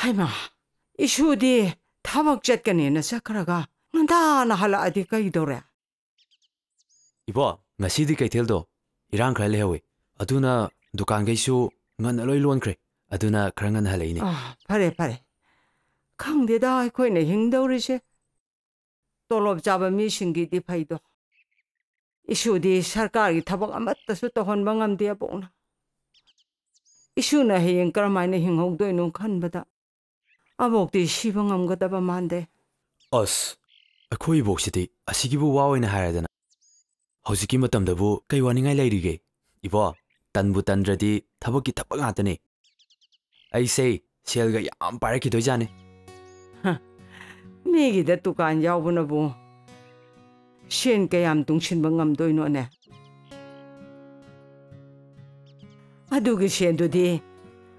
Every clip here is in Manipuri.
하이마, 이슈디 타박 jet가니나 sakaraga nandana haladi kaidore. Ibo, ngasidi kaiteldo irang khra lehawi. Aduna dukan gaisu ngan aloi lon khre. Aduna khrangan halaini. Pare. Khangdeda aikoine hingdaurise. Tolob jaba mishingi di phaido. Isudi sarkargi thabak amattasu tohonba ngamde abona. Isuna heyeng karamaina hinghogdoinu khanbada. Abokti siba ngamgadaba mande. As, akhoi boksidi asigibu waoina haradana. Hojiki matamdabu kai waningai lairige. Ibo, tanbu tandradi thabaki thabak ngatani. Ai sei selga yam paraki dojane. Migi da tukan yawbunabu. Shen kayam tungshinba ngamdoino ne. Adugi shendudi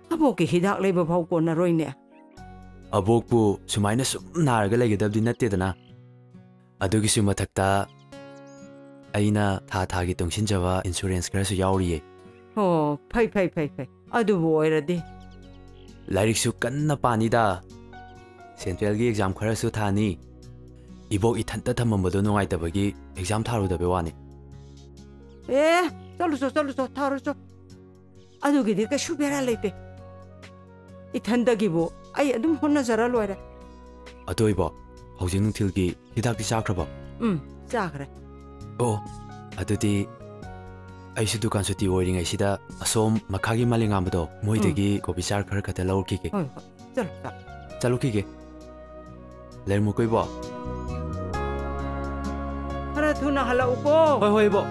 aboki hidak leba phau konaroine. Abokpu sumaina sum narga laigedabdi nattedana. Adugisu mathakta aina thagi tungshinjaba insurance karasu yauriye. Oh, phai. Adubu oiradi. Lairiksu kanna panida. Centralgi exam karasu thani. Ibok ithanta thamambado nungaitabagi exam tharudabe wani. Chaluso tharuso. Adugidi kashu bera leite. Ithandagibu ai adum honnajara loire. Adoibo, hojing nungthilgi hidakti chakraba. Chakre. Oh, adudi aishu dukan suti oiringai sida asom makhagi malingambado moidagi kobichar khar khata laurkige. Chalukige. Lermu koibo. Hara thuna halauko. Hoi bo.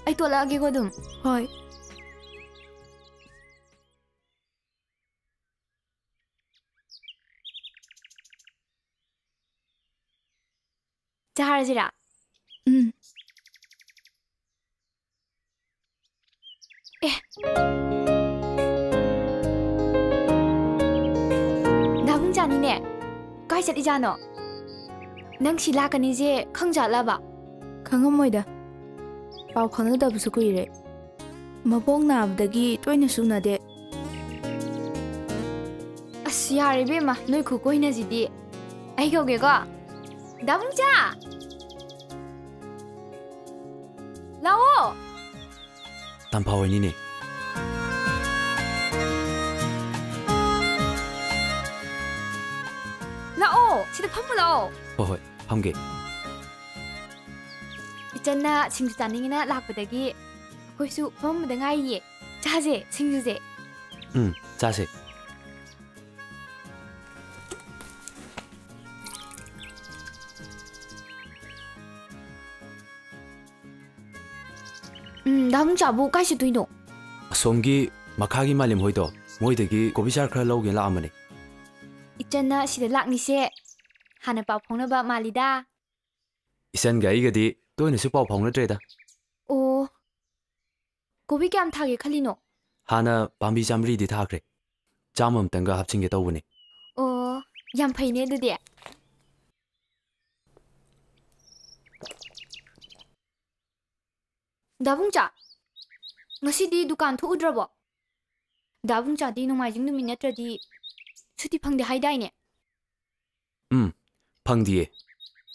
Ai to lagi ko dum. Hoi. Jaharajira. Dabung jani ne. Kai chat ijano. Nang sila kani je khangjala ba. Khangamoida. Pau khanadabusu kuire. Mabong nabdagi toina sunade. As yare be ma noi khu koina jidi. Ai goge ga. Dabung ja. Lao. Tampawani ne. Lao, sida phammu lao. Hoi, phamge. Ichana singju chaningina lakpadagi koisu phammuda ngai ye. Chaje singjuje. Chase. Dabung jabu kai situino. Somgi makhagi malim hoido moidagi kobichar khra lawge la amane. Ichana sida lakni se hana pa phongna ba malida. Isan gai gadi toina su pau phongna treda. Oh. Kobi kyam thage khalino. Hana pambi jamri di thakre. Jamam tanga hapchinge tawune. Oh, yam phaine dudi. Dabungcha. Ngasidi dukan thu udrabo. Dabungcha di nomaijing numi natradi suti phangde haidai ne. Phangdiye.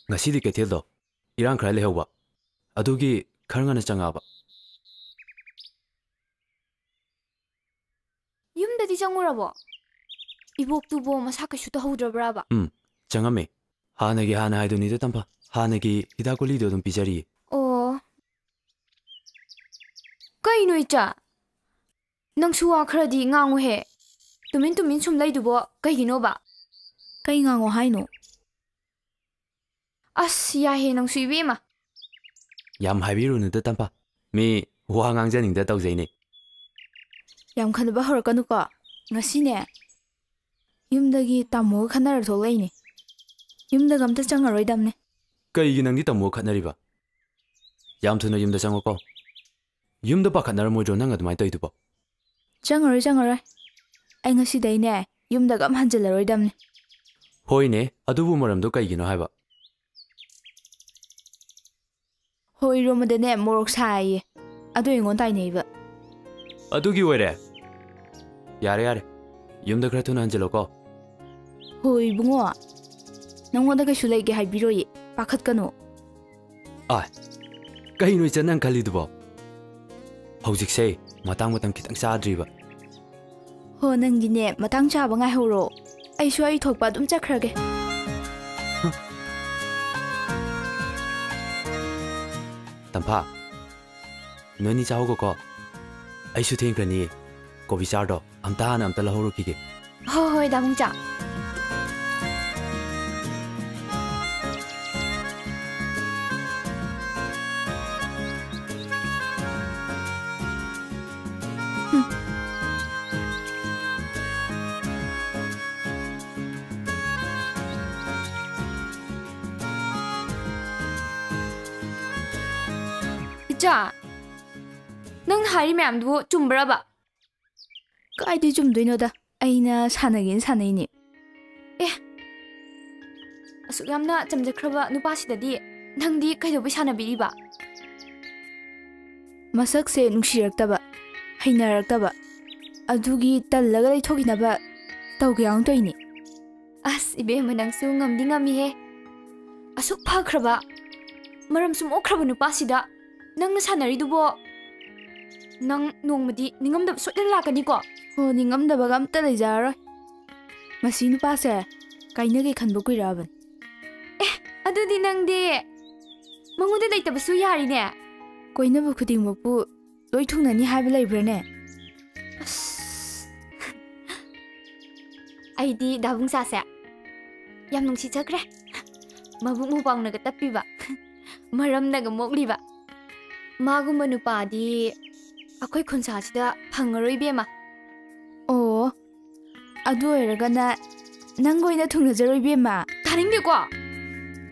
Ngasidi keteldo irang khra lehwa. Adugi kharngana changaba. Yumdadi changurabo. Ibok tubo masaka shuta hodrabraba. Changame. Hanagi hana haiduni de tampa. Hanagi hidakoli do dum pijari. Oh. Kai no icha. Nang suwa khradi ngangu he. Tumin sum laidubo kai gino ba. Kai ngango haino. As ya he nang suibe ma. Yam haibiru nu de tampa. Mi wa ngangjaning da tawjaine. Yam khanaba horakanu ko. Ngasine. Yumdagi tamo khanar tholai Yumda gamta changaroidamne. Kaigi nangdi tamo khatnariba. Yam thuna yumda changoko. Yumda pakhatnar mojo nang admai toiduba. Changaroi. Ai ngasi daine yumda gam hanjalaroidamne. Hoine adubu maramdo kaigino haiba. ꯍꯣꯏ ꯏꯔꯣꯝꯕꯗꯅꯦ ꯃꯣꯔꯣꯛ ꯁꯥꯏꯌꯦ ꯑꯗꯨ ꯑꯩꯉꯣꯟ ꯇꯥꯏꯅꯩꯕ ꯑꯗꯨꯒꯤ ꯑꯣꯏꯔꯦ ꯌꯥꯔꯦ ꯌꯥꯔꯦ ꯌꯨꯝꯗ ꯈꯔ ꯊꯨꯅ ꯍꯟꯖꯤꯜꯂꯣꯀꯣ ꯍꯣꯏ ꯏꯕꯨꯡꯉꯣ ꯅꯪꯉꯣꯟꯗ ꯀꯩꯁꯨ ꯂꯩꯒꯦ ꯍꯥꯏꯕꯤꯔꯣꯏꯌꯦ ꯄꯥꯈꯠꯀꯅꯣ ꯀꯩꯅꯣ ꯏꯆꯟ ꯅꯪ ꯈꯜꯂꯤꯗꯨꯕꯣ ꯍꯧꯖꯤꯛꯁꯦ ꯃꯇꯝ ꯈꯤꯇꯪ ꯆꯥꯗ꯭ꯔꯤꯕ ꯍꯣ ꯅꯪꯒꯤꯅꯦ ꯃꯇꯥꯡ ꯆꯥꯕ ꯉꯥꯏꯍꯧꯔꯣ ꯑꯩꯁꯨ ꯑꯩ ꯊꯣꯛꯄ ꯑꯗꯨꯝ ꯆꯠꯈ꯭ꯔꯒꯦ ꯇꯝꯐꯥ ꯅꯣꯏꯅꯤ ꯆꯥꯍꯧꯒꯣꯀꯣ ꯑꯩꯁꯨ ꯊꯦꯡꯈ꯭ꯔꯅꯤꯌꯦ ꯀꯣꯕꯤ ꯆꯥꯔꯗꯣ ꯑꯝꯇ ꯂꯧꯍꯧꯔꯨꯈꯤꯒꯦ ꯍꯣꯏ ꯍꯣꯏ ꯗꯥꯕꯨꯡꯆꯥ ꯏꯆꯥ ꯅꯪ ꯍꯥꯏꯔꯤ ꯃꯌꯥꯝꯗꯨꯕꯨ ꯆꯨꯝꯕ꯭ꯔꯕ ꯀꯥꯏꯗꯩ ꯆꯨꯝꯗꯣꯏꯅꯣꯗ ꯑꯩꯅ ꯁꯥꯟꯅꯒꯦꯅ ꯁꯥꯟꯅꯩꯅꯦ ꯑꯁꯨꯛ ꯌꯥꯝꯅ ꯆꯝꯖꯈ꯭ꯔꯕ ꯅꯨꯄꯥꯁꯤꯗꯗꯤ ꯅꯪꯗꯤ ꯀꯩꯗꯧꯕꯩ ꯁꯥꯟꯅꯕꯤꯔꯤꯕ ꯃꯁꯛꯁꯦ ꯅꯨꯡꯁꯤꯔꯛꯇꯕ ꯍꯩꯅꯔꯛꯇꯕ ꯑꯗꯨꯒꯤ ꯇꯜꯂꯒ ꯂꯩꯊꯣꯛꯈꯤꯅꯕ ꯇꯧꯒꯦ ꯌꯥꯎꯅ ꯇꯧꯏꯅꯦ ꯑꯁ ꯏꯕꯦꯝꯃ ꯅꯪꯁꯨ ꯉꯝꯗꯤ ꯉꯝꯃꯤꯍꯦ ꯑꯁꯨꯛ ꯐꯈ꯭ꯔꯕ ꯃꯔꯝꯁꯨ ꯃꯣꯛꯈ꯭ꯔꯕ ꯅꯨꯄꯥꯁꯤꯗ ꯅꯪꯅ ꯁꯥꯟꯅꯔꯤꯗꯨꯕꯣ ꯅꯪ ꯅꯣꯡꯃꯗꯤ ꯅꯤꯡꯉꯝꯗꯕ ꯁꯣꯏꯗꯅ ꯂꯥꯛꯀꯅꯤꯀꯣ ꯍꯣ ꯅꯤꯡꯉꯝꯗꯕꯒ ꯑꯝꯇ ꯂꯩꯖꯔꯔꯣꯏ ꯃꯁꯤ ꯅꯨꯄꯥꯁꯦ ꯀꯥꯏꯅꯒꯦ ꯈꯟꯕ ꯀꯨꯏꯔꯛꯑꯕꯅꯤ ꯑꯗꯨꯗꯤ ꯅꯪꯗꯤ ꯃꯉꯣꯟꯗ ꯂꯩꯇꯕꯁꯨ ꯌꯥꯔꯤꯅꯦ ꯀꯣꯏꯅꯕ ꯈꯨꯗꯤꯡꯃꯛꯄꯨ ꯂꯣꯏ ꯊꯨꯡꯅꯅꯤ ꯍꯥꯏꯕ ꯂꯩꯕ꯭ꯔꯥꯅꯦ ꯑꯩꯗꯤ ꯗꯥꯕꯨꯡꯆꯥꯁꯦ ꯌꯥꯝ ꯅꯨꯡꯁꯤꯖꯈ꯭ꯔꯦ ꯃꯕꯨꯛ ꯃꯄꯥꯎꯅꯒ ꯇꯞꯄꯤꯕ ꯃꯔꯝꯅꯒ ꯃꯣꯛꯂꯤꯕ ꯃꯥꯒꯨꯝꯕ ꯅꯨꯄꯥꯗꯤ ꯑꯩꯈꯣꯏ ꯈꯨꯟꯁꯥꯁꯤꯗ ꯐꯪꯉꯔꯣꯏ ꯏꯕꯦꯝꯃ ꯑꯣ ꯑꯗꯨ ꯑꯣꯏꯔꯒꯅ ꯅꯪꯒ ꯑꯣꯏꯅ ꯊꯨꯡꯅꯖꯔꯣꯏ ꯏꯕꯦꯝꯃ ꯊꯥꯅꯤꯡꯗꯦꯀꯣ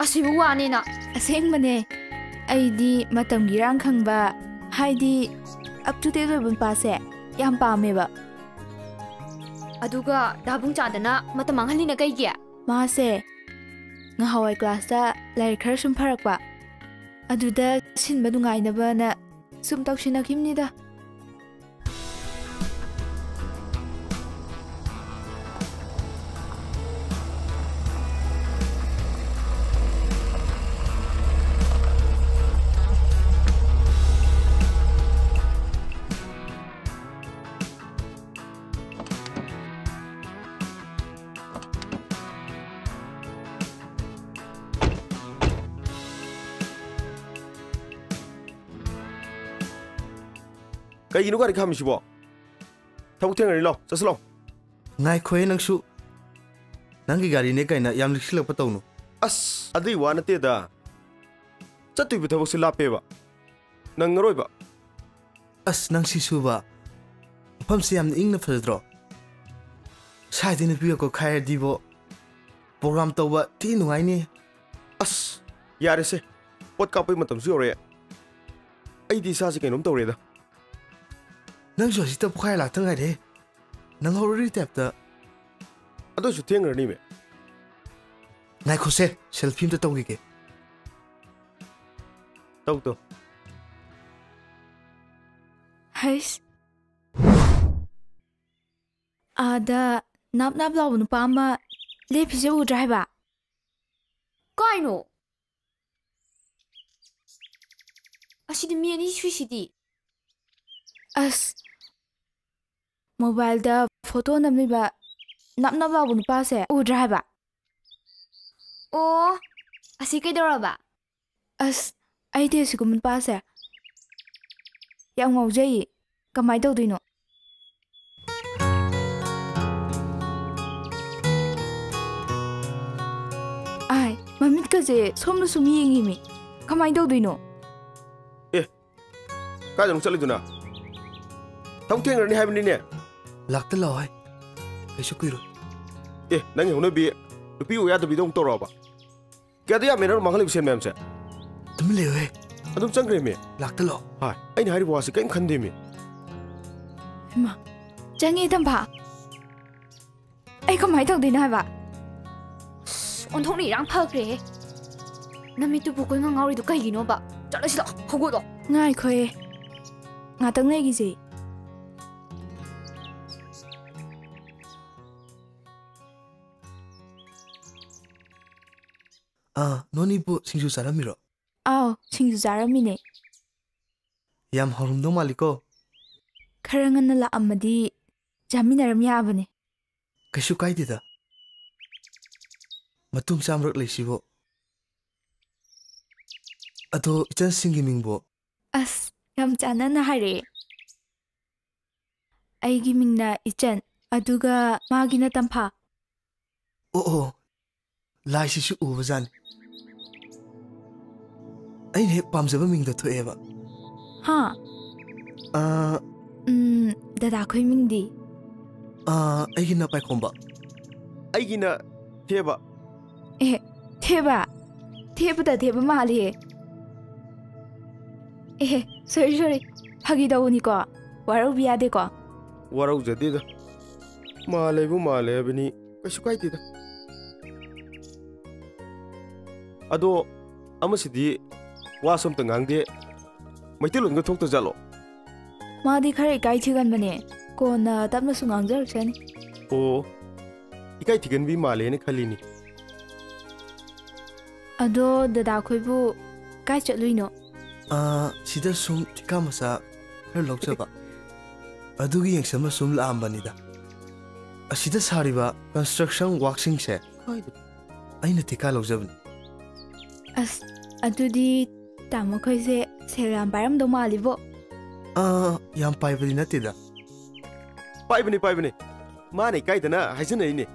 ꯑꯁꯤꯕꯨ ꯋꯥꯅꯤꯅ ꯑꯁꯦꯡꯕꯅꯦ ꯑꯩꯗꯤ ꯃꯇꯝꯒꯤ ꯏꯔꯥꯡ ꯈꯪꯕ ꯍꯥꯏꯗꯤ ꯑꯞ ꯇꯨ ꯗꯦꯠ ꯑꯣꯏꯕ ꯅꯨꯄꯥꯁꯦ ꯌꯥꯝ ꯄꯥꯝꯃꯦꯕ ꯑꯗꯨꯒ ꯗꯥꯕꯨꯡꯆꯥꯗꯅ ꯃꯇꯝ ꯃꯥꯡꯍꯜꯂꯤꯅ ꯀꯩꯒꯤ ꯃꯥꯁꯦ ꯉꯍꯥꯟꯋꯥꯏ ꯀ꯭ꯂꯥꯁꯇ ꯂꯥꯏꯔꯤꯛ ꯈꯔ ꯁꯨꯝ ꯐꯔꯛꯄ ꯑꯗꯨꯗ ꯁꯤꯟꯕ ꯅꯨꯡꯉꯥꯏꯅꯕꯅ ꯁꯨꯝ ꯇꯧꯁꯤꯟꯅꯈꯤꯕꯅꯤꯗ ꯀꯩꯒꯤꯅꯣ ꯒꯥꯔꯤ ꯈꯥꯝꯃꯤꯁꯤꯕꯣ ꯊꯕꯛ ꯊꯦꯡꯉꯅꯤ ꯂꯥꯎ ꯆꯠꯁꯤ ꯂꯥꯎ ꯉꯥꯏꯈꯣꯍꯦ ꯅꯪꯁꯨ ꯅꯪꯒꯤ ꯒꯥꯔꯤꯅꯦ ꯀꯥꯏꯅ ꯌꯥꯝ ꯂꯤꯛꯁꯤꯜꯂꯛꯄ ꯇꯧꯅꯨ ꯑꯁ ꯑꯗꯨꯏ ꯋꯥ ꯅꯠꯇꯦꯗ ꯆꯠꯇꯣꯏꯕ ꯊꯕꯛꯁꯦ ꯂꯥꯞꯄꯦꯕ ꯅꯪꯉꯔꯣꯏꯕ ꯑꯁ ꯅꯪ ꯁꯤꯁꯨꯕ ꯃꯐꯝꯁꯦ ꯌꯥꯝꯅ ꯏꯪꯅ ꯐꯖꯗ꯭ꯔꯣ ꯁꯥꯏꯗ ꯅꯨꯄꯤꯒ ꯀꯣꯏꯈꯥꯏꯔꯗꯤꯕꯣ ꯄ꯭ꯔꯣꯒ꯭ꯔꯥꯝ ꯇꯧꯕ ꯊꯤ ꯅꯨꯡꯉꯥꯏꯅꯤ ꯑꯁ ꯌꯥꯔꯦꯁꯦ ꯄꯣꯠ ꯀꯥꯞꯄꯒꯤ ꯃꯇꯝꯁꯨ ꯌꯧꯔꯛꯑꯦ ꯑꯩꯗꯤ ꯏꯁꯥꯁꯦ ꯀꯩꯅꯣꯝ ꯇꯧꯔꯦꯗ ꯅꯪꯁꯨ ꯍꯧꯖꯤꯛꯇ ꯄꯣꯛꯈꯥꯏ ꯂꯥꯛꯇ ꯉꯥꯏꯔꯦ ꯅꯪ ꯍꯧꯔꯔꯤ ꯇꯥꯏꯞꯇ ꯑꯗꯨꯁꯨ ꯊꯦꯡꯈ꯭ꯔꯅꯤꯃꯦ ꯉꯥꯏꯈꯣꯁꯦ ꯁꯦꯜꯐꯤ ꯑꯝꯇ ꯇꯧꯈꯤꯒꯦ ꯇꯧ ꯍꯩꯁ ꯑꯥꯗ ꯅꯥꯞ ꯅꯥꯞ ꯂꯥꯎꯕ ꯅꯨꯄꯥ ꯑꯃ ꯂꯦꯞꯄꯤꯁꯦ ꯎꯗ꯭ꯔꯥ ꯍꯥꯏꯕ ꯀꯥꯏꯅꯣ ꯑꯁꯤꯗꯤ ꯃꯤ ꯑꯅꯤ ꯁꯨꯏꯁꯤꯗꯤ ꯑꯁ ꯃꯣꯕꯥꯏꯜꯗ ꯐꯣꯇꯣ ꯅꯝꯂꯤꯕ ꯅꯞ ꯅꯞ ꯂꯥꯎꯕ ꯅꯨꯄꯥꯁꯦ ꯎꯗ꯭ꯔꯥ ꯍꯥꯏꯕ ꯑꯣ ꯑꯁꯤ ꯀꯩꯗꯧꯔꯕ ꯑꯁ ꯑꯩꯗꯤ ꯑꯁꯤꯒꯨꯝꯕ ꯅꯨꯄꯥꯁꯦ ꯌꯥꯝ ꯉꯥꯎꯖꯩꯌꯦ ꯀꯃꯥꯏꯅ ꯇꯧꯗꯣꯏꯅꯣ ꯑꯥꯏ ꯃꯃꯤꯠꯀꯁꯦ ꯁꯣꯝꯗ ꯁꯨꯝ ꯌꯦꯡꯉꯤꯃꯤ ꯀꯃꯥꯏꯅ ꯇꯧꯗꯣꯏꯅꯣ ꯀꯥꯏꯗꯅꯣ ꯆꯠꯂꯤꯗꯨꯅ ꯊꯕꯛ ꯊꯦꯡꯈ꯭ꯔꯅꯤ ꯍꯥꯏꯕꯅꯤꯅꯦ ꯂꯥꯛꯇ ꯂꯥꯛꯑꯣ ꯍꯥꯏ ꯀꯩꯁꯨ ꯀꯨꯏꯔꯣꯏ ꯅꯪꯒꯤ ꯍꯧꯅꯕꯤ ꯅꯨꯄꯤ ꯑꯣꯏ ꯌꯥꯗꯕꯤꯗ ꯑꯃꯨꯛ ꯇꯧꯔꯛꯑꯕ ꯀꯌꯥꯗ ꯌꯥꯝꯃꯦ ꯅꯪ ꯃꯥꯡꯍꯜꯂꯤꯕ ꯁꯦꯟ ꯃꯌꯥꯝꯁꯦ ꯇꯨꯃꯤꯟ ꯂꯩꯌꯣꯍꯦ ꯑꯗꯨꯝ ꯆꯪꯈ꯭ꯔꯦꯃꯤ ꯂꯥꯛꯇ ꯂꯥꯛꯑꯣ ꯍꯥꯏ ꯑꯩꯅ ꯍꯥꯏꯔꯤꯕ ꯋꯥꯁꯦ ꯀꯔꯤꯝ ꯈꯟꯗꯦꯃꯤ ꯏꯃꯥ ꯆꯪꯉꯦ ꯇꯝꯐꯥ ꯑꯩ ꯀꯃꯥꯏꯅ ꯇꯧꯗꯣꯏꯅꯣ ꯍꯥꯏꯕ ꯑꯣꯟꯊꯣꯛꯅ ꯏꯔꯥꯡ ꯐꯈ꯭ꯔꯦꯍꯦ ꯅꯃꯤꯠꯇꯨꯕꯨ ꯀꯣꯏꯉꯥꯎ ꯉꯥꯎꯔꯤꯗꯨ ꯀꯩꯒꯤꯅꯣꯕ ꯆꯠꯂꯁꯤꯗ ꯍꯧꯒꯠꯂꯣ ꯉꯥꯏꯈꯣꯌꯦ ꯉꯥꯛꯇꯪ ꯂꯩꯈꯤꯁꯦ ꯅꯣꯅꯤꯕꯨ ꯁꯤꯡꯖꯨ ꯆꯥꯔꯝꯃꯤꯔꯣ ꯑꯥꯎ ꯁꯤꯡꯖꯨ ꯆꯥꯔꯝꯃꯤꯅꯦ ꯌꯥꯝ ꯍꯥꯎꯔꯝꯗꯧ ꯃꯥꯜꯂꯤꯀꯣ ꯈꯔ ꯉꯟꯅ ꯂꯥꯛꯑꯝꯃꯗꯤ ꯆꯥꯃꯤꯟꯅꯔꯝ ꯌꯥꯕꯅꯦ ꯀꯩꯁꯨ ꯀꯥꯏꯗꯦꯗ ꯃꯇꯨꯡ ꯆꯥꯝꯔꯛ ꯂꯩꯁꯤꯕꯣ ꯑꯗꯣ ꯏꯆꯟꯁꯤꯡꯒꯤ ꯃꯤꯡꯕꯣ ꯑꯁ ꯌꯥꯝ ꯆꯥꯟꯅꯅ ꯍꯥꯏꯔꯛꯑꯦ ꯑꯩꯒꯤ ꯃꯤꯡꯅ ꯏꯆꯟ ꯑꯗꯨꯒ ꯃꯥꯒꯤꯅ ꯇꯝꯐꯥ ꯑꯣ ꯂꯥꯏꯁꯤꯁꯨ ꯎꯕꯖꯥꯠꯅꯤ ꯑꯩꯅ ꯍꯦꯛ ꯄꯥꯝꯖꯕ ꯃꯤꯡꯗꯣ ꯊꯣꯛꯑꯦꯕ ꯍꯥ ꯗꯗꯥ ꯈꯣꯏ ꯃꯤꯡꯗꯤ ꯑꯩꯒꯤꯅ ꯄꯥꯏꯈꯣꯝꯕ ꯑꯩꯒꯤꯅ ꯊꯦꯕ ꯑꯦ ꯊꯦꯕ ꯊꯦꯕꯗ ꯊꯦꯕ ꯃꯥꯜꯂꯤꯍꯦ ꯑꯦ ꯁꯣꯔꯤ ꯐꯥꯒꯤ ꯇꯧꯕꯅꯤꯀꯣ ꯋꯥꯔꯧꯕꯤ ꯌꯥꯗꯦꯀꯣ ꯋꯥꯔꯧꯖꯗꯦꯗ ꯃꯥꯜꯂꯦꯕꯨ ꯃꯥꯜꯂꯦ ꯍꯥꯏꯕꯅꯤ ꯀꯩꯁꯨ ꯀꯥꯏꯗꯦꯗ ꯑꯗꯣ ꯑꯃꯁꯤꯗꯤ ꯋꯥꯁꯨ ꯑꯝꯇ ꯉꯥꯡꯗꯦ ꯃꯩꯇꯩꯂꯣꯟꯒ ꯊꯣꯛꯇꯖꯥꯠꯂꯣ ꯃꯥꯗꯤ ꯈꯔ ꯏꯀꯥꯏ ꯊꯤꯒꯟꯕꯅꯦ ꯀꯣꯟꯅ ꯇꯞꯅꯁꯨ ꯉꯥꯡꯖꯔꯛꯁꯅꯤ ꯑꯣ ꯏꯀꯥꯏ ꯊꯤꯒꯟꯕꯤ ꯃꯥꯜꯂꯦꯅ ꯈꯜꯂꯤꯅꯤ ꯑꯗꯣ ꯗꯗꯥ ꯈꯣꯏꯕꯨ ꯀꯥꯏ ꯆꯠꯂꯨꯏꯅꯣ ꯁꯤꯗ ꯁꯨꯝ ꯊꯤꯀꯥ ꯃꯆꯥ ꯈꯔ ꯂꯧꯖꯕ ꯑꯗꯨꯒꯤ ꯌꯦꯡꯁꯟꯕ ꯁꯨꯝ ꯂꯥꯛꯑꯝꯕꯅꯤꯗ ꯑꯁꯤꯗ ꯁꯥꯔꯤꯕ ꯀꯟꯁꯇ꯭ꯔꯛꯁꯟ ꯋꯥꯔꯛꯁꯤꯡꯁꯦ ꯑꯩꯅ ꯊꯤꯀꯥ ꯂꯧꯖꯕꯅꯤ ꯑꯁ ꯑꯗꯨꯗꯤ ꯇꯥꯃꯣ ꯈꯣꯏꯁꯦ ꯁꯦꯜ ꯌꯥꯝ ꯄꯥꯏꯔꯝꯗꯧ ꯃꯥꯜꯂꯤꯕꯣ ꯌꯥꯝ ꯄꯥꯏꯕꯗꯤ ꯅꯠꯇꯦꯗ ꯄꯥꯏꯕꯅꯤ ꯃꯥꯅ ꯏꯀꯥꯏꯗꯅ ꯍꯥꯏꯖꯟꯅꯩꯅꯦ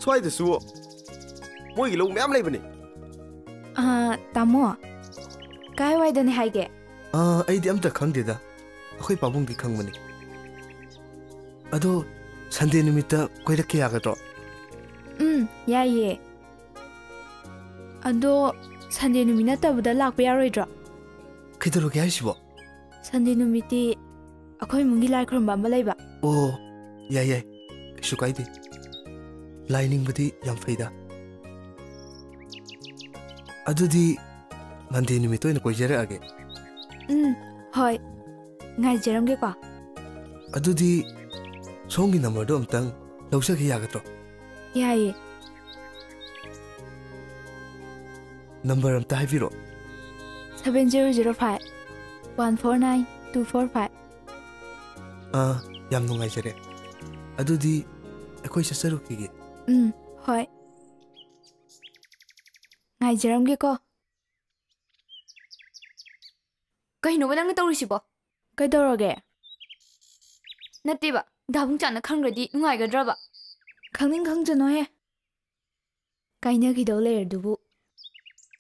ꯁ꯭ꯋꯥꯏꯗꯁꯨ ꯃꯣꯏꯒꯤ ꯂꯧ ꯃꯌꯥꯝ ꯂꯩꯕꯅꯦ ꯇꯥꯃꯣ ꯀꯥꯏꯋꯥꯏꯗꯅꯦ ꯍꯥꯏꯒꯦ ꯑꯩꯗꯤ ꯑꯝꯇ ꯈꯪꯗꯦꯗ ꯑꯩꯈꯣꯏ ꯄꯥꯕꯨꯡꯗꯤ ꯈꯪꯕꯅꯤ ꯑꯗꯣ ꯁꯟꯗꯦ ꯅꯨꯃꯤꯠꯇ ꯀꯣꯏꯔꯛꯀꯦ ꯌꯥꯒꯗ꯭ꯔꯣ ꯌꯥꯏꯌꯦ ꯑꯗꯣ ꯁꯟꯗे ꯅꯨꯃꯤꯠ ꯅꯠꯇꯕꯗ ꯂꯥꯛꯄ ꯌꯥꯔꯣꯏꯗ꯭ꯔꯣ ꯀꯩꯗꯧꯔꯒꯦ ꯍꯥꯏꯁꯤꯕꯣ ꯁꯟꯗे ꯅꯨꯃꯤꯠꯇꯤ ꯑꯩꯈꯣꯏ ꯏꯃꯨꯡꯒꯤ ꯂꯥꯏ ꯈꯨꯔꯨꯝꯕ ꯑꯃ ꯂꯩꯕ ꯑꯣ ꯌꯥꯏ ꯀꯩꯁꯨ ꯀꯥꯏꯗꯦ ꯂꯥꯏ ꯅꯤꯡꯕꯗꯤ ꯌꯥꯝ ꯐꯩꯗ ꯑꯗꯨꯗꯤ ꯃꯟꯗꯦ ꯅꯨꯃꯤꯠꯇ ꯑꯣꯏꯅ ꯀꯣꯏꯖꯔꯛꯑꯒꯦ ꯍꯣꯏ ꯉꯥꯏꯖꯔꯝꯒꯦꯀꯣ ꯑꯗꯨꯗꯤ ꯁꯣꯝꯒꯤ ꯅꯝꯕꯔꯗꯣ ꯑꯝꯇꯪ ꯂꯧꯖꯒꯦ ꯌꯥꯒꯗ꯭ꯔꯣ ꯌꯥꯏꯌꯦ ꯅꯝꯕꯔ ꯑꯝꯇ ꯍꯥꯏꯕꯤꯔꯛꯑꯣ 7005-149-245 ꯌꯥꯝ ꯅꯨꯡꯉꯥꯏꯖꯔꯦ ꯑꯗꯨꯗꯤ ꯑꯩꯈꯣꯏ ꯆꯠꯆꯔꯨꯈꯤꯒꯦ ꯍꯣꯏ ꯉꯥꯏꯖꯔꯝꯒꯦꯀꯣ ꯀꯩꯅꯣꯕ ꯅꯪꯅ ꯇꯧꯔꯤꯁꯤꯕꯣ ꯀꯩꯗꯧꯔꯒꯦ ꯅꯠꯇꯦꯕ ꯗꯥꯕꯨꯡ ꯆꯥꯅ ꯈꯪgrꯗꯤ ꯅꯨꯡꯉꯥꯏꯒꯗ꯭ꯔꯕ ꯈꯪꯅꯤꯡ ꯈꯪꯖꯅꯣꯍꯦ ꯀꯥꯏꯅꯈꯤꯗꯧ ꯂꯩꯔꯗꯨꯕꯨ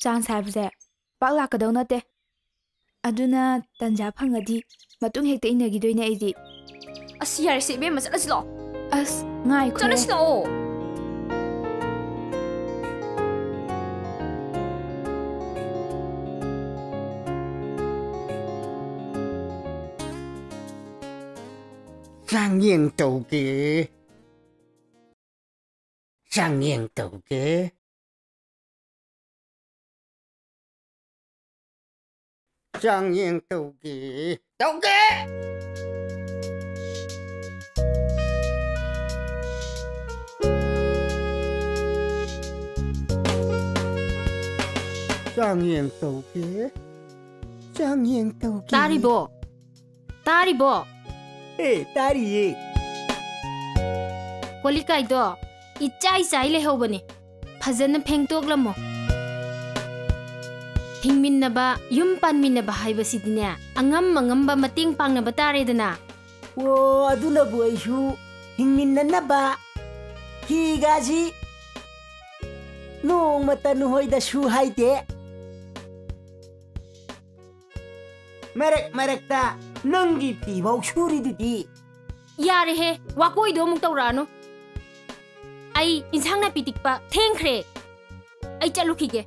ꯆꯥꯟꯁ ꯍꯥꯏꯕꯁꯦ ꯄꯥꯛ ꯂꯥꯛꯀꯗꯧ ꯅꯠꯇꯦ ꯑꯗꯨꯅ ꯇꯟꯖꯥ ꯐꯪꯉꯗꯤ ꯃꯇꯨꯡ ꯍꯦꯛꯇ ꯏꯟꯅꯈꯤꯗꯣꯏꯅꯦ ꯑꯩꯗꯤ ꯑꯁ ꯌꯥꯔꯦꯁꯦ ꯏꯕꯦꯝꯃ ꯆꯠꯂꯁꯤ ꯂꯥꯛꯑꯣ ꯑꯁ ꯉꯥꯏꯈꯣ ꯆꯠꯂꯁꯤ ꯂꯥꯛꯑꯣ ꯆꯥꯡꯌꯦꯡ ꯇꯧꯒꯦ ꯆꯥꯡꯌꯦꯡ ꯇꯧꯒꯦ ꯆꯥꯡꯌꯦꯡ ꯇꯧꯒꯦ ꯆꯥꯡꯌꯦꯡ ꯇꯧꯒꯦ ꯇꯥꯔꯤꯕꯣ ꯇꯥꯔꯤꯌꯦ ꯀꯣꯂꯤꯀꯥꯏꯗꯣ ꯏꯆꯥꯏ ꯂꯩꯍꯧꯕꯅꯦ ꯐꯖꯅ ꯐꯦꯡꯇꯣꯛꯂꯝꯃꯣ ꯍꯤꯡꯃꯤꯟꯅꯕ ꯌꯨꯝ ꯄꯥꯟꯃꯤꯟꯅꯕ ꯍꯥꯏꯕꯁꯤꯗꯤꯅꯦ ꯑꯉꯝꯕ ꯃꯇꯦꯡ ꯄꯥꯡꯅꯕ ꯇꯥꯔꯦꯗꯅ ꯑꯣ ꯑꯗꯨꯅꯕꯨ ꯑꯩꯁꯨ ꯍꯤꯡꯃꯤꯟꯅꯅꯕ ꯐꯤꯒꯥꯁꯤ ꯅꯣꯡꯃꯇ ꯅꯣꯏꯗꯁꯨ ꯍꯥꯏꯗꯦ ꯃꯔꯛꯇ ꯅꯪꯒꯤ ꯐꯤꯐꯥꯎ ꯁꯨꯔꯤꯗꯨꯗꯤ ꯌꯥꯔꯦꯍꯦ ꯋꯥꯀꯣꯏꯗꯣ ꯑꯃꯨꯛ ꯇꯧꯔꯛꯑꯅꯨ ꯑꯩ ꯏꯟꯁꯥꯡ ꯅꯥꯄꯤ ꯇꯤꯛꯄ ꯊꯦꯡꯈ꯭ꯔꯦ ꯑꯩ ꯆꯠꯂꯨꯈꯤꯒꯦ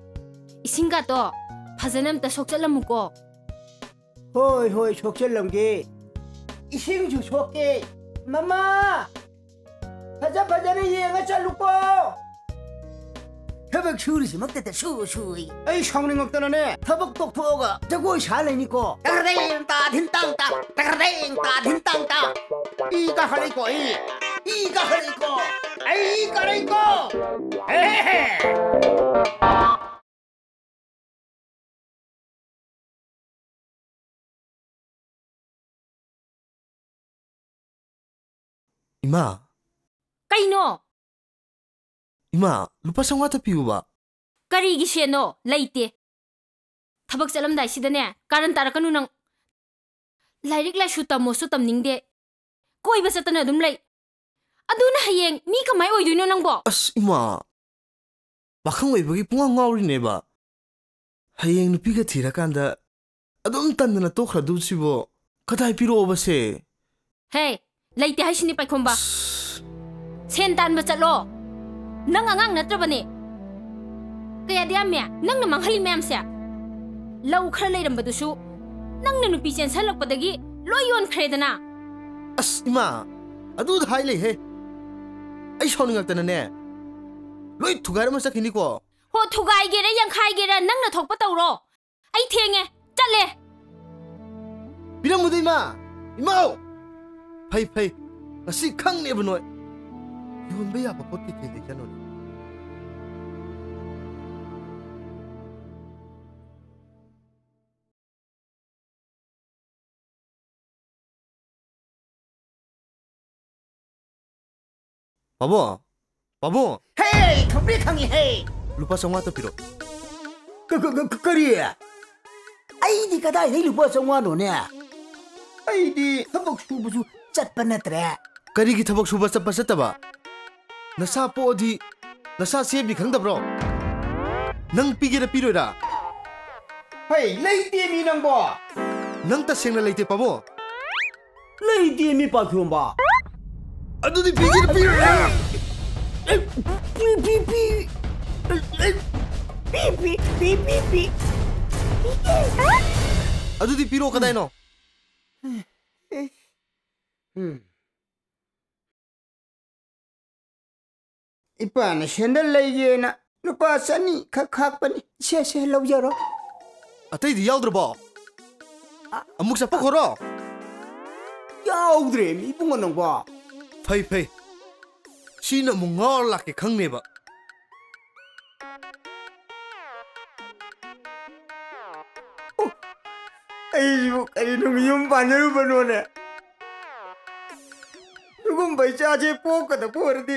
ꯏꯁꯤꯡꯒꯥꯇꯣ ꯐꯖꯅ ꯑꯝꯇ ꯁꯣꯛꯆꯜꯂꯝꯃꯨꯀꯣ ꯍꯣꯏ ꯁꯣꯛꯆꯜꯂꯝꯒꯦ 이싱주 소개 마마 가자 바자를 이행하 잘루고 ꯊꯕꯛ ꯁꯨꯔꯤꯁꯤꯃꯛꯇꯗ ꯁꯨꯏ ꯑꯩ ꯁꯥꯎꯅꯤꯡꯉꯛꯇꯅꯅꯦ ꯊꯕꯛ ꯇꯣꯛꯊꯣꯛꯑꯒ ꯖꯒꯣꯏ ꯁꯥ ꯂꯩꯅꯤꯀꯣ ꯇꯒꯔꯗꯦꯡ ꯇꯥ ꯙꯤꯟ ꯇꯥꯡ ꯇꯥ ꯇꯒꯔꯗꯦꯡ ꯇꯥ ꯙꯤꯟ ꯇꯥꯡ ꯇꯥ 이 가하리고 이 가하리고 이 가하리고 헤헤 이마 까이노 이마 루파 상와타 피우바 까리기 시에노 레이테 타박 짤람다이 시다네 까른 따라까누 낭 라이릭 라이슈 tammosu tamningde koiba satana dum lay aduna hayeng mi kamai oiduino nangbo as ima bakang oibagi punga ngawrineba hayeng nupiga thirakanda adum tandana tokhra dusibo kadai piroba se hey laite haisini paikhomba sen tan ba chatlo nang angang natrabani kaya diamya nang na manghali mem se lau khra leirambadusu nang na nupi chen salakpadagi loyon khredana as ima adu hai le he ai shoningakta ne loi thugar ma sakini ko ho thugai gere yang khai gere nang na thokpa tawro ai thenge chatle biram mudai ma imao phai phai asi khang ne bunoi yun be ya pa pot ke le jano 바보 바보 헤이 컴플리 강이 헤이 루파 상와타 피로 그리 아이디 가다 이 루파 정화노네 아이디 한복 수부수 짰빠나트래 करीगी थबक सुबह चप्पा चत्तबा नसा पोदी नसा सेबी खंगदब्रो नंग पिगेरा पिरोरा 헤이 레이디 미낭보 नंग ता सेंगना लेते पाबो 레이디 미 빠큐om바 अदुदी पिगेरा पिरोरा 삐삐삐삐삐삐삐 अदुदी पिरो कदाइनो 이빠는 샌들 레이게나 누파 싸니 각각빠니 셰셰 러브여러 अतैदी याउद्रबो अमुक सप्पा खोरो 야우드레 미bun가 넌봐 फै फै सीना मुंगार लाके खंगनेबा 아이고 아이놈 용반을 보노네 누군 발자제 뽑거든 보르디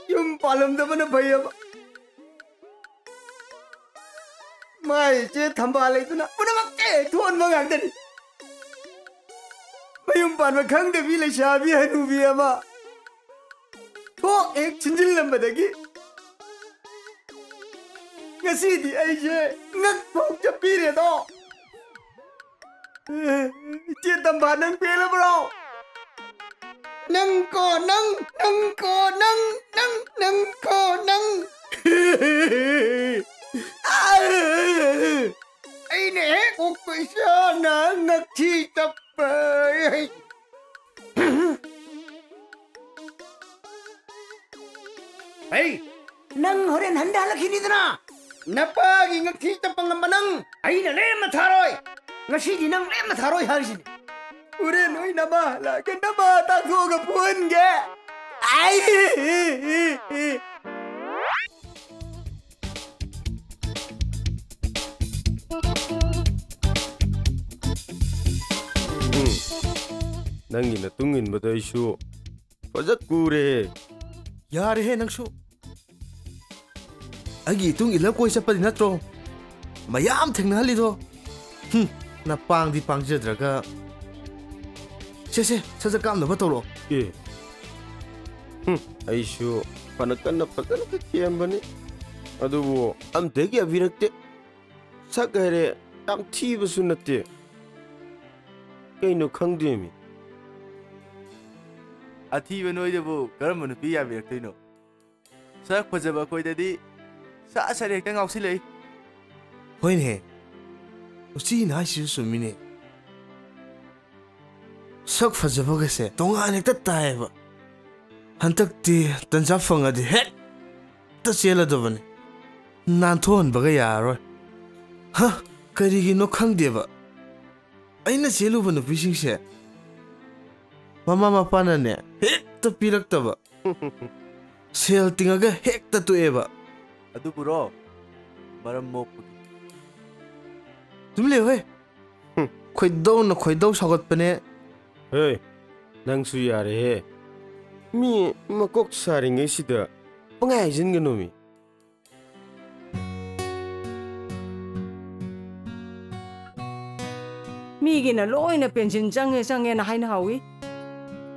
용발음도면 봐야 마이제 담발이구나 뭐나막게 돈 먹안다니 마용반만 강대 빌레 샤비 하누비야마 톡액 진질남바다기 ngasi디 아이제 ngak폭 잡비래도 chia tầm bà nâng bia lắm bro nâng cô nâng nâng cô nâng nâng nâng cô nâng ấy nè cuộc quỷ sao nè ngất chi tập ấy nâng hồi đến hắn đã là khi đi thế napa gi ngất chi tập bằng nâng ấy nè lên mà thà rồi ngasi nang lem tharoi harisini ure noi nama la ke nama ta go ga pun ge ai nangi na tungin badai shu fajak kure यार हे नंगसु अगी तुंग इला कोई चप्पा दिनत्रो मयाम थेंगना हलिदो ना पांग दी पांग जद्रगा से सजा काम न बतोरो ए आइसु पनकन पकन के केमबनी अदुबो अम देगी अविरक्ते सकरे याम थीबसु नते कइनो खंगदेमी अथीब नोइदबु करम नुपि याबिरक्तैनो सक फजबा कोइददी सा सरेक्ता ngausilei होइने उसी नाइसु सुमिने सक फजबगसे तोंगान एकता तायबा हंतकती तंजा फंगदि हेट त चेलदबने ꯅꯥꯟꯊꯣꯛꯍꯟꯕꯒ ꯌꯥꯔꯣꯏ ꯍ ꯀꯔꯤꯒꯤꯅꯣ ꯈꯪꯗꯦꯕ ꯑꯩꯅ ꯆꯦꯜꯂꯨꯕ ꯅꯨꯄꯤꯁꯤꯡꯁꯦ ꯃꯃꯥ ꯃꯄꯥꯅꯅꯦ ꯍꯦꯛꯇ ꯄꯤꯔꯛꯇꯕ ꯁꯦꯜ ꯇꯤꯡꯉꯒ ꯍꯦꯛꯇ ꯇꯣꯛꯑꯦꯕ ꯑꯗꯨꯕꯨꯔꯣ ꯃꯔꯝ ꯃꯣꯛꯄꯒꯤ ꯑꯗꯨꯝ ꯂꯩꯍꯣꯏ ꯈꯣꯏꯗꯧꯅ ꯈꯣꯏꯗꯧ ꯁꯥꯎꯒꯠꯄꯅꯦ ꯍꯦ ꯅꯪꯁꯨ ꯌꯥꯔꯦꯍꯦ ꯃꯤ ꯃꯀꯣꯛ ꯁꯥꯔꯤꯉꯩꯁꯤꯗ ꯄꯪꯍꯥꯏ ꯍꯥꯏꯖꯤꯟꯒꯅꯨꯃꯤ ꯃꯤꯒꯤꯅ ꯂꯣꯏꯅ ꯄꯦꯟꯁꯤꯟ ꯆꯪꯉꯦꯅ ꯍꯥꯏꯅꯍꯧꯏ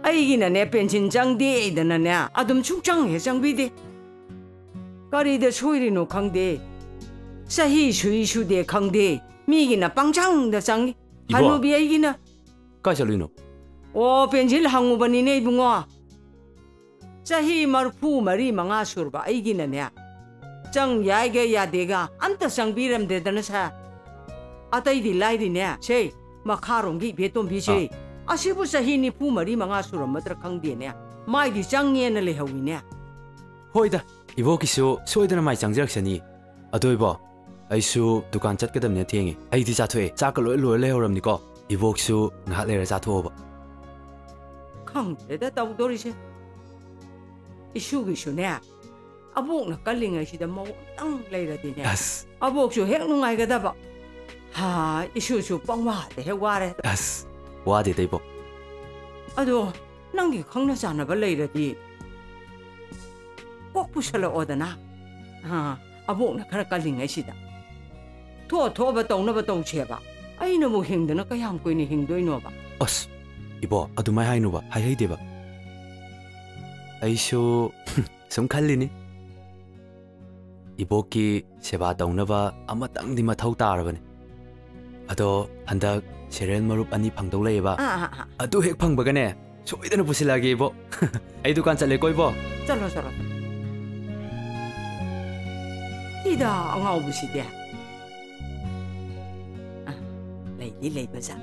ꯑꯩꯒꯤꯅꯅꯦ ꯄꯦꯟꯁꯤꯟ ꯆꯪꯗꯦꯗꯅꯅꯦ ꯑꯗꯨꯝ ꯁꯨꯡꯆꯪ ꯍꯦꯛ ꯆꯪꯕꯤꯗꯦ ꯀꯔꯤꯗ ꯁꯣꯏꯔꯤꯅꯣ ꯈꯪꯗꯦ ꯆꯍꯤ ꯁꯨꯗꯦ ꯈꯪꯗꯦ ꯃꯤꯒꯤꯅ ꯄꯪꯆꯪꯗ ꯆꯪꯉꯤ ꯍꯅꯨꯕꯤ ꯑꯩꯒꯤꯅ ꯀꯥꯏ ꯆꯠꯂꯨꯏꯅꯣ ꯑꯣ ꯄꯦꯟꯁꯤꯜ ꯍꯪꯉꯨꯕꯅꯤꯅꯦ ꯏꯕꯨꯡꯉꯣ ꯆꯍꯤ 34-35 ꯁꯨꯔꯕ ꯑꯩꯒꯤꯅꯅꯦ ꯆꯪ ꯌꯥꯏꯒ ꯌꯥꯗꯦꯒ ꯑꯝꯇ ꯆꯪꯕꯤꯔꯝꯗꯦꯗꯅ ꯁꯥ ꯑꯇꯩꯗꯤ ꯂꯥꯏꯔꯤꯅꯦ ꯁꯦ ꯃꯈꯥꯔꯣꯝꯒꯤ ꯏꯕꯦꯇꯣꯝꯕꯤꯁꯦ ꯑꯁꯤꯕꯨ ꯆꯍꯤ 34-35 ꯁꯨꯔꯝꯃꯗ꯭ꯔꯥ ꯈꯪꯗꯦꯅꯦ ꯃꯥꯏꯗꯤ ꯆꯪꯉꯦꯅ ꯂꯩꯍꯧꯏꯅꯦ ꯍꯣꯏꯗ 이보기수 소이드나 마이 장지락샤니 아도이보 아이수 두칸 잣게담네 팅이 아이디 자토에 짝을 로에 레오람니까 이보기수 나레라 자토오바 ꯈꯪꯗꯦꯗ ꯇꯧꯗꯣꯔꯤꯁꯦ 이슈기슈네 ꯑꯕꯣꯛꯅ ꯀꯜꯂꯤꯉꯩꯁꯤꯗ ꯃꯧꯇꯪ ꯂꯩꯔꯗꯤꯅꯦ ꯑꯁ ꯑꯕꯣꯛꯁꯨ ꯍꯦꯛ ꯅꯨꯡꯉꯥꯏꯒꯗꯕ ꯍꯥ ꯏꯁꯨꯁꯨ ꯄꯪꯋꯥꯗ ꯍꯦꯛ ꯋꯥꯔꯦ ꯑꯁ ꯋꯥꯗꯦꯗ 이보 ꯑꯗꯣ ꯅꯪꯒꯤ ꯈꯪꯅ ꯆꯥꯟꯅꯕ ꯂꯩꯔꯗꯤ ꯀꯣꯛ ꯄꯨꯁꯜꯂꯛꯑꯣꯗꯅ ꯑꯕꯣꯛꯅ ꯈꯔ ꯀꯜꯂꯤꯉꯩꯁꯤꯗ ꯊꯣꯛꯑꯕ ꯇꯧꯅꯕ ꯇꯧꯁꯦꯕ ꯑꯩꯅꯕꯨ ꯍꯤꯡꯗꯅ ꯀꯌꯥꯝ ꯀꯨꯏꯅ ꯍꯤꯡꯗꯣꯏꯅꯣꯕ ꯑꯁ 이보 ꯑꯗꯨꯃꯥꯏ ꯍꯥꯏꯅꯨꯕ ꯍꯥꯏꯍꯩꯗꯦꯕ ꯑꯩꯁꯨ ꯁꯨꯝ ꯈꯜꯂꯤꯅꯤ 이보기 세바 ꯇꯧꯅꯕ ꯑꯃꯇꯪꯗꯤ ꯃꯊꯧ ꯇꯥꯔꯕꯅꯤ ꯑꯗꯣ ꯍꯟꯗꯛ ꯁꯦꯔꯦꯜ ꯃꯔꯨꯞ ꯑꯅꯤ ꯐꯪꯗꯧ ꯂꯩꯌꯦꯕ ꯑꯗꯨ ꯍꯦꯛ ꯐꯪꯕꯒꯅꯦ ꯁꯣꯏꯗꯅ ꯄꯨꯁꯤꯜꯂꯛꯑꯒꯦ 이보 ꯑꯩ ꯗꯨꯀꯥꯟ ꯆꯠꯂꯦꯀꯣ 이보 ꯆꯠꯂꯣ 이다 ꯑꯉꯥꯎꯕꯁꯤꯗꯤ ꯂꯩꯗꯤ ꯂꯩꯕꯖꯥꯠ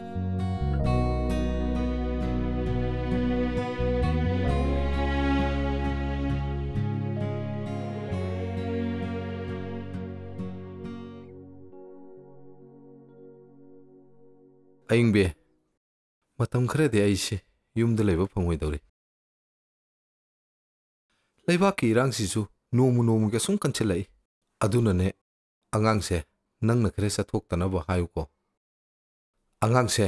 ꯑꯌꯤꯡꯕꯤ ꯃꯇꯝ ꯈꯔꯗꯤ ꯑꯩꯁꯦ ꯌꯨꯝꯗ ꯂꯩꯕ ꯐꯪꯉꯣꯏꯗꯧꯔꯤ ꯂꯩꯕꯥꯛꯀꯤ ꯏꯔꯥꯡꯁꯤꯁꯨ ꯅꯣꯡꯃꯒꯤ ꯑꯁꯨꯝ ꯀꯟꯁꯤꯜꯂꯛꯏ ꯑꯗꯨꯅꯅꯦ ꯑꯉꯥꯡꯁꯦ ꯅꯪꯅ ꯈꯔ ꯆꯠꯊꯣꯛꯇꯅꯕ ꯍꯥꯏꯌꯨꯀꯣ ꯑꯉꯥꯡꯁꯦ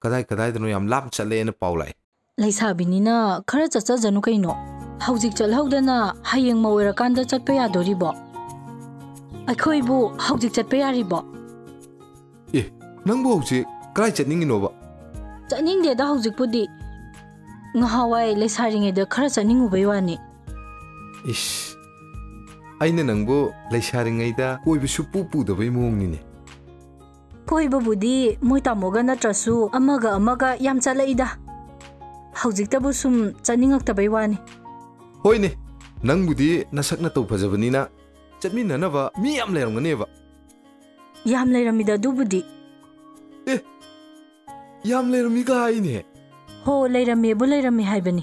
ꯀꯗꯥꯏꯗꯅꯣ ꯌꯥꯝ ꯂꯥꯞ ꯆꯠꯂꯦꯅ ꯄꯥꯎ ꯂꯥꯛꯏ ꯂꯩꯁꯥꯕꯤꯅꯤꯅ ꯈꯔ ꯆꯠꯆꯖꯅꯨ ꯀꯩꯅꯣ ꯍꯧꯖꯤꯛ ꯆꯠꯍꯧꯗꯅ ꯍꯌꯦꯡ ꯃꯧ ꯑꯣꯏꯔꯀꯥꯟꯗ ꯆꯠꯄ ꯌꯥꯗꯣꯔꯤꯕꯣ ꯑꯩꯈꯣꯏꯕꯨ ꯍꯧꯖꯤꯛ ꯆꯠꯄ ꯌꯥꯔꯤꯕꯣ ꯅꯪꯕꯨ ꯍꯧꯖꯤꯛ ꯀꯗꯥꯏ ꯆꯠꯅꯤꯡꯉꯤꯅꯣꯕ ꯆꯠꯅꯤꯡꯗꯦꯗ ꯍꯧꯖꯤꯛꯄꯨꯗꯤ ꯉꯍꯥꯋꯥꯏ ꯂꯩꯁꯥꯔꯤꯉꯩꯗ ꯈꯔ ꯆꯠꯅꯤꯡꯉꯨꯕꯩ ꯋꯥꯅꯤ 이씨 아이는 낭보 레샤링아이다 꼬이비슈 뿌뿌더베이 모옹니네 꼬이버부디 모이타모가 나트라수 아마가 얌 잘라이다 하우직다부 숨 짜닝악다베이 와니 호이네 낭부디 나삭나 또 파자바니나 짠민나나바 미얌 레랑가네바 얌 레람이다 두부디 얌 레람이가 아이네 호 레람이부 레람이 하이바니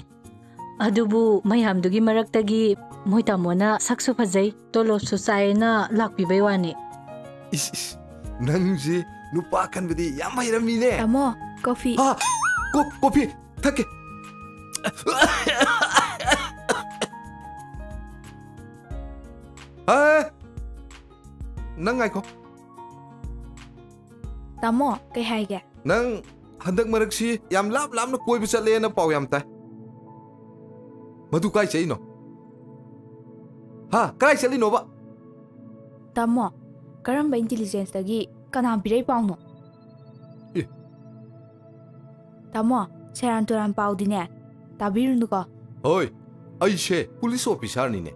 अदुबु मयामदुगी मरक्तगी मोइतामोना सक्सु फजै तोलोसु चाइना लाक्पिबै वानी इस नंगजे नुपा खनबदी याम हैरमीने तामो कॉफी कॉफी थके नंग आइको तामो कई हाइगे नंग हंदक मरक्सी याम लाप कोइबु चलेना पाउ याम ताइ मधु काय चाहिए हाँ काय चली नोबा तामो करम इंटेलिजेंस तगी कना बिरै पाउनो तामो सेरान तुरान पाउदिने ताबिरुनुको होय अइसे पुलिस ऑफिसर निने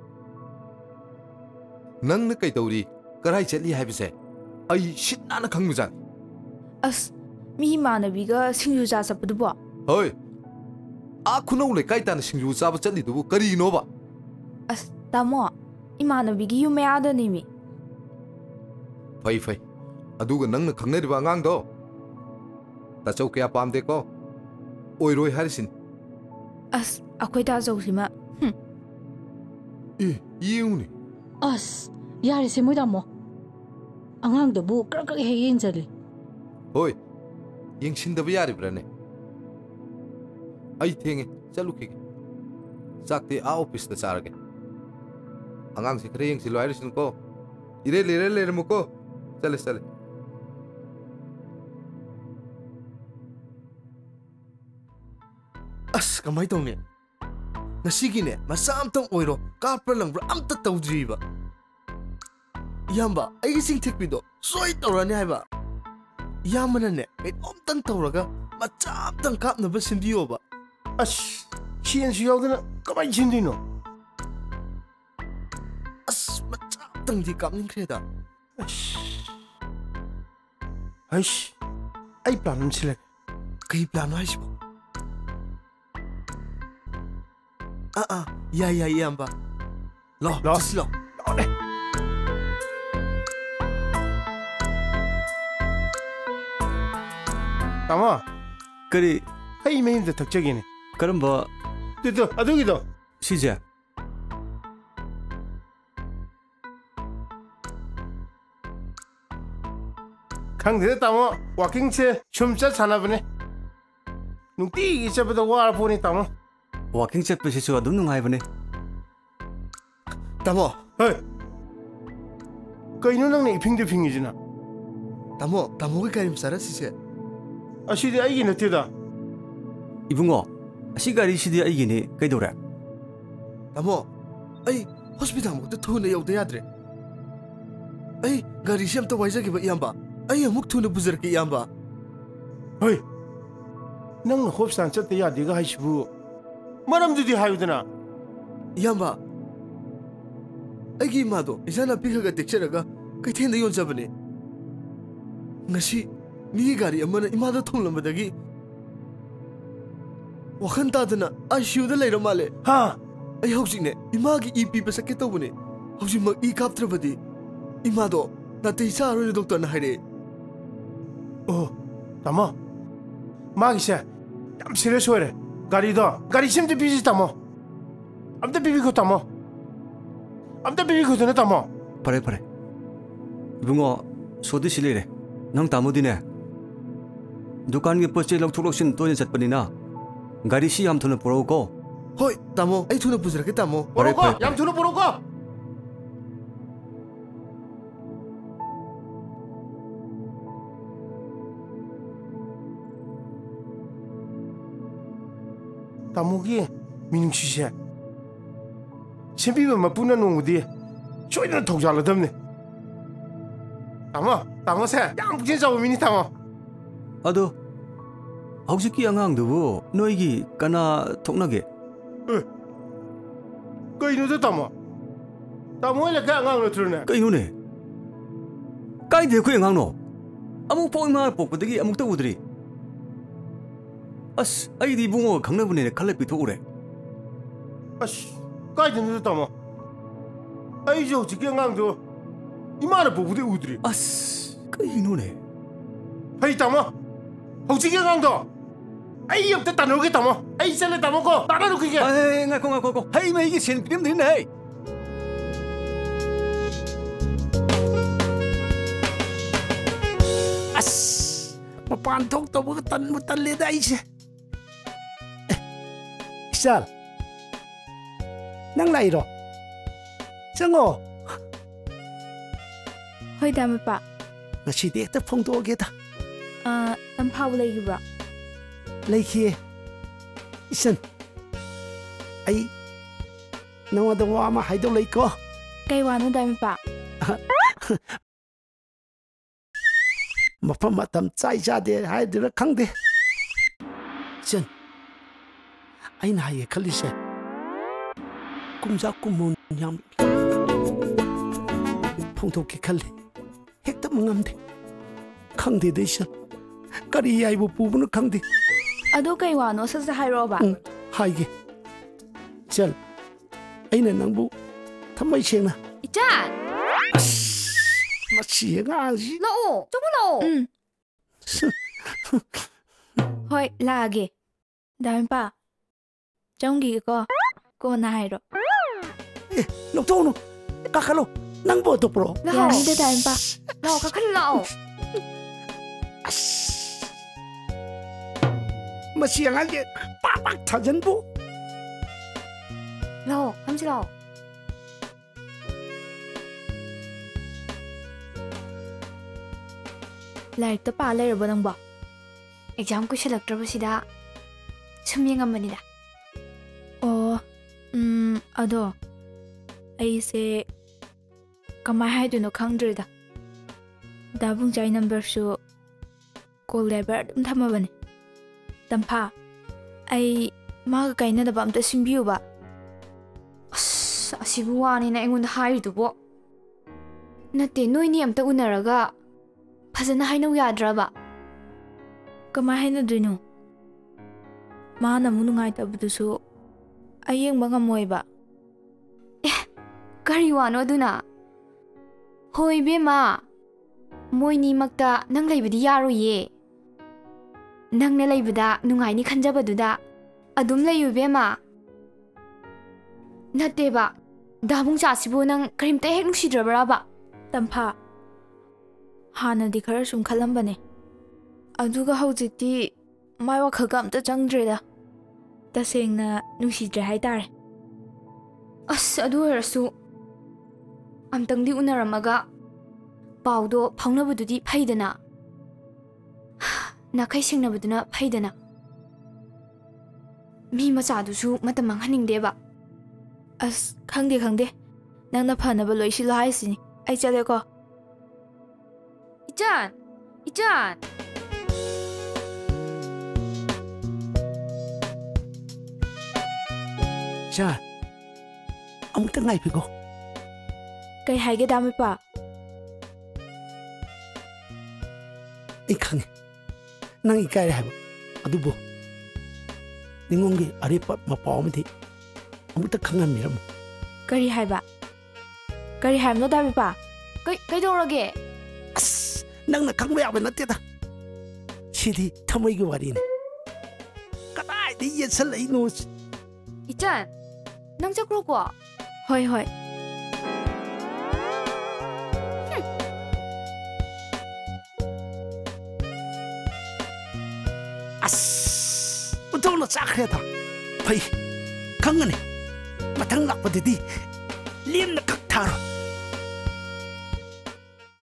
नंग न कई तौरी कराई चली हाइबसे अइ सिन्नाना खंगमुजान अस मी मानवीगा सिंजु जा सपदुबो होय आ खुनौ ले काई ताना सिंजु चाबा चली दुबु करिनोबा अस तामो इमानवीगी युमे आदनिमी फै अदुगा नंगना खंगनरिबा अंगांग दो ताचौ क्या पामदे को ओइरोय हारिसिन अस अखोय ताचौसिमा येउनी अस ꯌꯥꯔꯤꯁꯦ ꯃꯣꯏ ꯇꯥꯃꯣ ꯑꯉꯥꯡꯗꯨꯕꯨ ꯀꯔꯛ ꯀꯔꯛ ꯍꯦꯛ ꯌꯦꯡꯖꯜꯂꯤ ꯍꯣꯏ ꯌꯦꯡꯁꯤꯟꯗꯕ ꯌꯥꯔꯤꯕ꯭ꯔꯥꯅꯦ ꯑꯩ ꯊꯦꯡꯉꯦ ꯆꯠꯂꯨꯈꯤꯒꯦ ꯆꯥꯛꯇꯤ ꯑꯣꯐꯤꯁꯇ ꯆꯥꯔꯒꯦ ꯑꯉꯥꯡꯁꯤ ꯈꯔ ꯌꯦꯡꯁꯤꯜꯂꯣ ꯍꯥꯏꯔꯤꯁꯤꯅꯨꯀꯣ ꯏꯔꯦ ꯂꯩꯔꯝꯃꯨꯀꯣ ꯆꯠꯂꯦ ꯑꯁ ꯀꯃꯥꯏ ꯇꯧꯅꯤ ꯉꯁꯤꯒꯤꯅꯦ ꯃꯆꯥ ꯑꯝꯇꯪ ꯑꯣꯏꯔꯣ ꯀꯥꯞꯄ꯭ꯔꯥ ꯂꯪꯕ꯭ꯔꯥ ꯑꯝꯇ ꯇꯧꯗ꯭ꯔꯤꯕ ꯏꯌꯥꯝꯕ ꯑꯩꯒꯤ ꯆꯤꯡꯊꯦꯛꯄꯤꯗꯣ ꯁꯣꯏ ꯇꯧꯔꯅꯤ ꯍꯥꯏꯕ ꯏꯌꯥꯝꯕꯅꯅꯦ ꯀꯩꯅꯣꯝꯇꯪ ꯇꯧꯔꯒ ꯃꯆꯥ ꯑꯝꯇꯪ ꯀꯥꯞꯅꯕ ꯁꯤꯟꯕꯤꯌꯣꯕ ꯑꯁ ꯁꯦꯟꯁꯨ ꯌꯥꯎꯗꯅ ꯀꯃꯥꯏꯅ ꯁꯤꯟꯗꯣꯏꯅꯣ ꯑꯁ ꯃꯆꯥ ꯑꯝꯇꯪꯗꯤ ꯀꯥꯞꯅꯤꯡꯈ꯭ꯔꯦꯗ ꯑꯩꯁ ꯑꯩ ꯄ꯭ꯂꯥꯟ ꯑꯃ ꯁꯤꯜꯂꯒꯦ ꯀꯩ ꯄ꯭ꯂꯥꯟꯅꯣ ꯍꯥꯏꯁꯤꯕꯣ ꯌꯥꯏ ꯏꯌꯥꯝꯕ ꯂꯥꯛꯑꯣ ꯆꯠꯁꯤ ꯂꯥꯛꯑꯣ ꯇꯥꯃꯣ ꯀꯔꯤ ꯑꯩ ꯃꯌꯨꯝꯗ ꯊꯛꯆꯒꯦꯅꯦ ꯀꯔꯝꯕ ꯑꯗꯨꯒꯤꯗꯣ ꯁꯤꯁꯦ ꯈꯪꯗꯦꯗ ꯇꯥꯃꯣ ꯋꯥꯀꯤꯡꯁꯦ ꯁꯨꯝ ꯆꯠ ꯁꯥꯟꯅꯕꯅꯦ ꯅꯨꯡꯇꯤꯒꯤ ꯆꯠꯄꯗ ꯋꯥꯔ ꯄꯣꯠꯅꯤ ꯇꯥꯃꯣ ꯋꯥꯀꯤꯡ ꯆꯠꯄꯁꯤꯁꯨ ꯑꯗꯨꯝ ꯅꯨꯡꯉꯥꯏꯕꯅꯦ ꯇꯥꯃꯣ ꯍꯣꯏ ꯀꯩꯅꯣ ꯅꯪꯅ ꯏꯐꯤꯡꯗ ꯐꯤꯡꯉꯤꯁꯤꯅ ꯇꯥꯃꯣꯒꯤ ꯒꯥꯔꯤ ꯃꯆꯥꯔ ꯁꯤꯁꯦ ꯑꯁꯤꯗꯤ ꯑꯩꯒꯤ ꯅꯠꯇꯦꯗ 이붕어 시가리 시디 아이기니 그이도래 tamo ai hospital mo thuna yauda yadre ai gari sem to waisa ki ba yamba ai amuk thuna buzar ki yamba hoi nang hospital chatte yadi ga haisbu maram dudi hayudana yamba ai gi ma do isana pika ga tekcharaga kai thenda yon jabane ngasi mi gari amana imada thonglambadagi wakhan tadana ICU da leira male ha ai hojine imagi EP pasake tobune hojim mak e kaptrabadi imado na teisa ro doctor na haire oh tamo magi se yam serious ore gari simte bisi tamo amte bibi ko tamo amte bibi ko na tamo pare 이붕어 소디 실리래 능 다무디네 두칸 게 포체 럭투럭신 또는 잣번이나 가리 시 얌투는 보러고 hoi tamo ai thuna buzarake tamo 보러고 얌 투는 보러고 tamugi minung시세 심비면 마뿐나 농우디 쇼이는 독잘라듬네 tamo세 양 부진 잡으 미니 taмо 아도 hꯧꯖꯤꯛꯀꯤ ꯑꯉꯥꯡꯗꯨꯕꯨ ꯅꯣꯏꯒꯤ ꯀꯅꯥ ꯊꯣꯛꯅꯒꯦ ꯀꯩꯅꯣꯗ ꯇꯥꯃꯣ ꯂꯩꯀꯥꯏ ꯑꯉꯥꯡ ꯅꯠꯇ꯭ꯔꯣꯅꯦ ꯀꯩꯅꯣꯅꯦ ꯀꯥꯏꯗꯦ ꯑꯩꯈꯣꯏ ꯑꯉꯥꯡꯅꯣ ꯑꯃꯨꯛ ꯐꯥꯎ ꯏꯃꯥ ꯄꯣꯛꯄꯗꯒꯤ ꯑꯃꯨꯛꯇ ꯎꯗ꯭ꯔꯤ ꯑꯁ ꯑꯩꯗꯤ ꯏꯕꯨꯡꯉꯣꯒ ꯈꯪꯅꯕꯅꯦꯅ ꯈꯜꯂ ꯄꯤꯊꯣꯛꯎꯔꯦ ꯑꯁ ꯀꯥꯏꯗꯅꯣꯗ ꯇꯥꯃꯣ ꯑꯩꯁꯨ ꯍꯧꯖꯤꯛꯀꯤ ꯑꯉꯥꯡꯗꯣ 이마를 보고도 우드리. 아스, 그 이노네. 헤이 타모, 혹시 경강도. 아이 없다 따놓게 타모. 아이 셀레 타모고 따라놓게 게. 아이, 나고. 헤이 매 이게 신비름 되네. 아스, 뭐 반톡도 뭐가 못 달래다 이제. 쌀. 낭 나이로. 정어. Hoi da mapa. Ngasi ta phongdogeda. Tam phau leibra. Leikhi. Isan. Ai nawada wa ma haido leiko. Kai wa no da mapa. Mafam matam chai jade haidira khangde. Chen. Aina haye khalise. Kumja kumun yam. phongthokki khalle. Hekta mangamde khangde deisha kari yaibu pubunu khangde ado kai wano sa hairo ba haige chal aina nangbu thamai sengna icha machi nga ji lao chobu lao hoi lage dampa chonggi ko na hairo loktono kakalo nang bo to pro Yani da time pa. Lao ka khan lao. masi angal ye pa thajan bu Lao, ham si lao. Like ta pa le ro nang ba. Exam ko selektor sida. Sum yengamani da. Oh, ado. Ai se kamai hai du no khangdre da. Da bung jai number su call lever dum thama bane. Tampha. Ai ma ga kaina da bam ta simbiu ba. Asibu wani na engun hai du bo. Nate noi ni am ta unaraga. Phajana hainau yadra ba. Kamai hai na duino. Ma na mu nungai ta bu su. Ayeng ba ngamoi ba. Kari wano duna. Hoi be ma. Moi ni makta nang laibadi yaro ye. Nang na laibada nungai ni khanjaba duda. Adum layu be ma. Nate ba. Dabung cha sibo nang karim ta hek nusidra ba. Tampha. Hana di khara sum khalam bane. Aduga haujiti mai wa khagam ta changdre da. Tasengna nusidra hai tare. As adu rasu. Amtang di unaramaga. Paudo paunabududi phaidana. Nakai singnabuduna phaidana. Mi macha dusu matamang haningdeba. As khangde. Nangna phanaba loisilo haisini. Ai chale ko. Ichan. cha amuk ta ngai pi ko Kai hai ge dami pa. I khang nang ikai ha adu bo ningong ge are pa ma pa mi thi amuk ta khangan mi ram Kari hai ba. Kari hai no dami pa. Kai dorage. as nang na khang ba ya ba na te ta sidi thamai ge wari ne kadai de ye sal ai no Ichan. Nang chakro ko. Hoi. as utong na chakhe ta phai khang ne mathang lak pa de di lim na kak thar